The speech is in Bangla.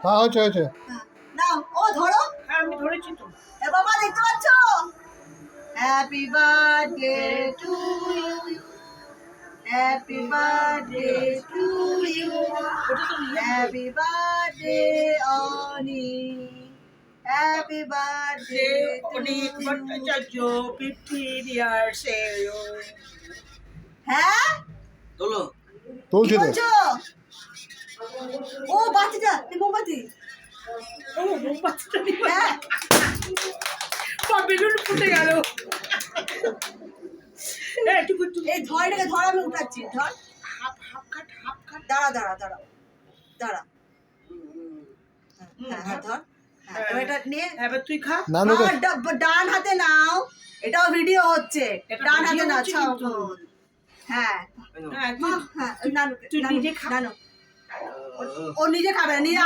হ্যাঁ হয়েছে হয়েছে। নাও ও ধরো। হ্যাঁ আমি ধরেছি তো। এ বাবা দেখতে পাচ্ছ? Happy birthday to you, happy birthday to you, happy birthday Ani, happy birthday অনেক ভট্টাচার্য 15 ইয়ার্স হ্যাঁ তোলো। তুলছি তো। বলছো ও বাচ্চাটা মোমবাতি ও মোমবাতিটা নিয়ে হ্যাঁ বেলুন ফুটে গেল। একটু এই ধর এটাকে ধর আমি উঠাচ্ছি ধর হাফ হাফ কাট। দাঁড়া দাঁড়া দাঁড়া দাঁড়া হ্যাঁ হ্যাঁ ধর হ্যাঁ এবার এটা নিয়ে এবার তুই খা। নানুকে ডান হাতে নাও এটাও ভিডিও হচ্ছে এটা ডান হাতে video নাও হচ্ছে কিন্তু। হ্যাঁ হ্যাঁ তুই হ্যাঁ নানু তুই নিজে খা। নানু ও নিজে খাবে না নিজে